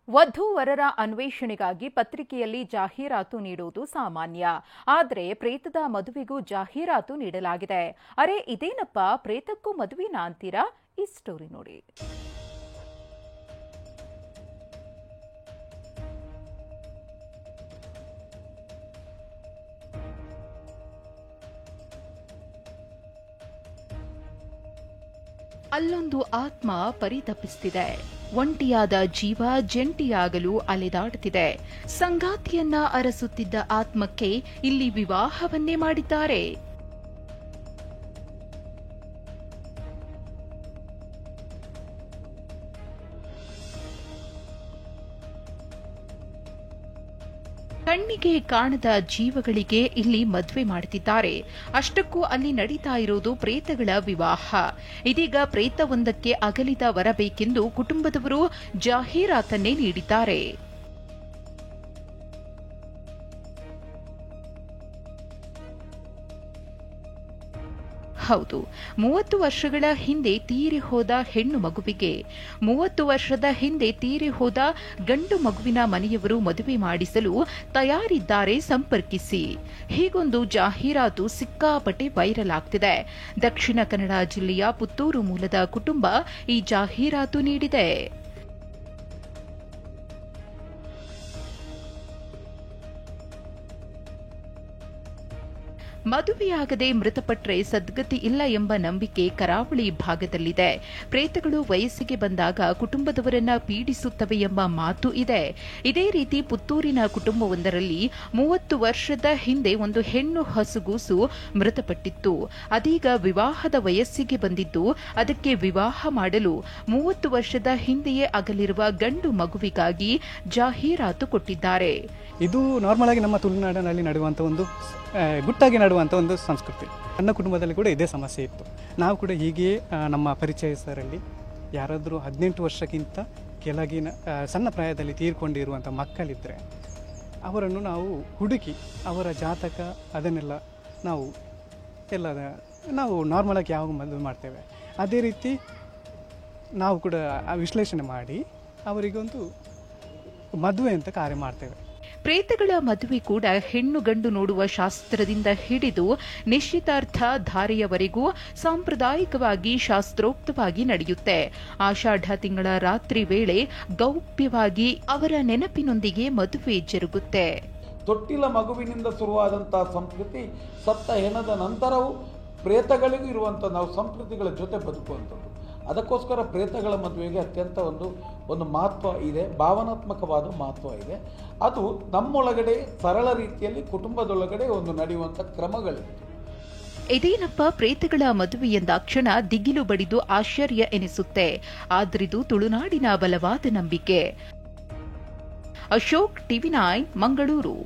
ವಧು-ವರರ ಅನ್ವೇಷಣೆಗಾಗಿ ಪತ್ರಿಕೆಯಲ್ಲಿ ಜಾಹೀರಾತು ನೀಡುವುದು ಸಾಮಾನ್ಯ. ಆದರೆ ಪ್ರೇತದ ಮದುವೆಗೂ ಜಾಹೀರಾತು ನೀಡಲಾಗಿದೆ. ಅರೆ ಇದೇನಪ್ಪ, ಪ್ರೇತಕ್ಕೂ ಮದುವೆನಾ ಅಂತೀರಾ? ಈ ಸ್ಟೋರಿ ನೋಡಿ. ಅಲ್ಲೊಂದು ಆತ್ಮ ಪರಿತಪಿಸುತ್ತಿದೆ. ಒಂಟಿಯಾದ ಜೀವ ಜಂಟಿಯಾಗಲು ಅಲೆದಾಡುತ್ತಿದೆ. ಸಂಗಾತಿಯನ್ನ ಅರಸುತ್ತಿದ್ದ ಆತ್ಮಕ್ಕೆ ಇಲ್ಲಿ ವಿವಾಹವನ್ನೇ ಮಾಡಿದ್ದಾರೆ. ಕಣ್ಣಿಗೆ ಕಾಣದ ಜೀವಗಳಿಗೆ ಇಲ್ಲಿ ಮದುವೆ ಮಾಡುತ್ತಿದ್ದಾರೆ. ಅಷ್ಟಕ್ಕೂ ಅಲ್ಲಿ ನಡೀತಾ ಇರೋದು ಪ್ರೇತಗಳ ವಿವಾಹ. ಇದೀಗ ಪ್ರೇತವೊಂದಕ್ಕೆ ಅಗಲಿದ ವರಬೇಕೆಂದು ಕುಟುಂಬದವರು ಜಾಹೀರಾತನ್ನೇ ನೀಡಿದ್ದಾರೆ. ಹೌದು, 30 ವರ್ಷಗಳ ಹಿಂದೆ ತೀರಿ ಹೋದ ಹೆಣ್ಣು ಮಗುವಿಗೆ 30 ವರ್ಷದ ಹಿಂದೆ ತೀರಿ ಹೋದ ಗಂಡು ಮಗುವಿನ ಮನೆಯವರು ಮದುವೆ ಮಾಡಿಸಲು ತಯಾರಿದ್ದಾರೆ, ಸಂಪರ್ಕಿಸಿ. ಹೀಗೊಂದು ಜಾಹೀರಾತು ಸಿಕ್ಕಾಪಟ್ಟೆ ವೈರಲ್ ಆಗ್ತಿದೆ. ದಕ್ಷಿಣ ಕನ್ನಡ ಜಿಲ್ಲೆಯ ಪುತ್ತೂರು ಮೂಲದ ಕುಟುಂಬ ಈ ಜಾಹೀರಾತು ನೀಡಿದೆ. ಮದುವೆಯಾಗದೆ ಮೃತಪಟ್ಟರೆ ಸದ್ಗತಿ ಇಲ್ಲ ಎಂಬ ನಂಬಿಕೆ ಕರಾವಳಿ ಭಾಗದಲ್ಲಿದೆ. ಪ್ರೇತಗಳು ವಯಸ್ಸಿಗೆ ಬಂದಾಗ ಕುಟುಂಬದವರನ್ನ ಪೀಡಿಸುತ್ತವೆ ಎಂಬ ಮಾತು ಇದೆ. ಇದೇ ರೀತಿ ಪುತ್ತೂರಿನ ಕುಟುಂಬವೊಂದರಲ್ಲಿ 30 ವರ್ಷದ ಹಿಂದೆ ಒಂದು ಹೆಣ್ಣು ಹಸುಗೂಸು ಮೃತಪಟ್ಟಿತ್ತು. ಅದೀಗ ವಿವಾಹದ ವಯಸ್ಸಿಗೆ ಬಂದಿದ್ದು, ಅದಕ್ಕೆ ವಿವಾಹ ಮಾಡಲು 30 ವರ್ಷದ ಹಿಂದೆಯೇ ಅಗಲಿರುವ ಗಂಡು ಮಗುವಿಗಾಗಿ ಜಾಹೀರಾತು ಕೊಟ್ಟಿದ್ದಾರೆ. ಇದು ನಾರ್ಮಲ್ ಆಗಿ ನಮ್ಮ ತುಳುನಾಡಿನಲ್ಲಿ ನಡೆಯುವಂಥ ಒಂದು ಗುಟ್ಟಾಗಿ ನಡುವಂಥ ಒಂದು ಸಂಸ್ಕೃತಿ. ನನ್ನ ಕುಟುಂಬದಲ್ಲಿ ಕೂಡ ಇದೇ ಸಮಸ್ಯೆ ಇತ್ತು. ನಾವು ಕೂಡ ಹೀಗೆಯೇ ನಮ್ಮ ಪರಿಚಯಸ್ಥರಲ್ಲಿ ಯಾರಾದರೂ 18 ವರ್ಷಕ್ಕಿಂತ ಕೆಳಗಿನ ಸಣ್ಣ ಪ್ರಾಯದಲ್ಲಿ ತೀರ್ಕೊಂಡಿರುವಂಥ ಮಕ್ಕಳಿದ್ದರೆ ಅವರನ್ನು ನಾವು ಹುಡುಕಿ ಅವರ ಜಾತಕ ಅದನ್ನೆಲ್ಲ ನಾವು ನಾರ್ಮಲಾಗಿ ಯಾವ ಮದುವೆ ಮಾಡ್ತೇವೆ ಅದೇ ರೀತಿ ನಾವು ಕೂಡ ವಿಶ್ಲೇಷಣೆ ಮಾಡಿ ಅವರಿಗೊಂದು ಮದುವೆ ಅಂತ ಕಾರ್ಯ ಮಾಡ್ತೇವೆ. ಪ್ರೇತಗಳ ಮದುವೆ ಕೂಡ ಹೆಣ್ಣು ಗಂಡು ನೋಡುವ ಶಾಸ್ತ್ರದಿಂದ ಹಿಡಿದು ನಿಶ್ಚಿತಾರ್ಥ ಧಾರೆಯವರೆಗೂ ಸಾಂಪ್ರದಾಯಿಕವಾಗಿ ಶಾಸ್ತ್ರೋಕ್ತವಾಗಿ ನಡೆಯುತ್ತೆ. ಆಷಾಢ ತಿಂಗಳ ರಾತ್ರಿ ವೇಳೆ ಗೌಪ್ಯವಾಗಿ ಅವರ ನೆನಪಿನೊಂದಿಗೆ ಮದುವೆ ಜರುಗುತ್ತೆ. ತೊಟ್ಟಿಲ ಮಗುವಿನಿಂದ ಶುರುವಾದಂತಹ ಸಂಸ್ಕೃತಿ ಸತ್ತ ಹೆಣದ ನಂತರವೂ ಪ್ರೇತಗಳಿಗೂ ಇರುವಂಥ ನಾವು ಸಂಸ್ಕೃತಿಗಳ ಜೊತೆ ಬದುಕುವಂಥದ್ದು. ಅದಕ್ಕೋಸ್ಕರ ಪ್ರೇತಗಳ ಮದುವೆಗೆ ಅತ್ಯಂತ ಒಂದು ಮಹತ್ವ ಇದೆ, ಭಾವನಾತ್ಮಕವಾದ ಮಹತ್ವ ಇದೆ. ಅದು ನಮ್ಮೊಳಗಡೆ ಸರಳ ರೀತಿಯಲ್ಲಿ ಕುಟುಂಬದೊಳಗಡೆ ಒಂದು ನಡೆಯುವಂಥ ಕ್ರಮಗಳಿತ್ತು. ಇದೇನಪ್ಪ, ಪ್ರೇತಗಳ ಮದುವೆ ಎಂದಾಕ್ಷಣ ದಿಗಿಲು ಬಡಿದು ಆಶ್ಚರ್ಯ ಎನಿಸುತ್ತೆ. ಆದ್ರಿದು ತುಳುನಾಡಿನ ಬಲವಾದ ನಂಬಿಕೆ. ಅಶೋಕ್, TV9 ಮಂಗಳೂರು.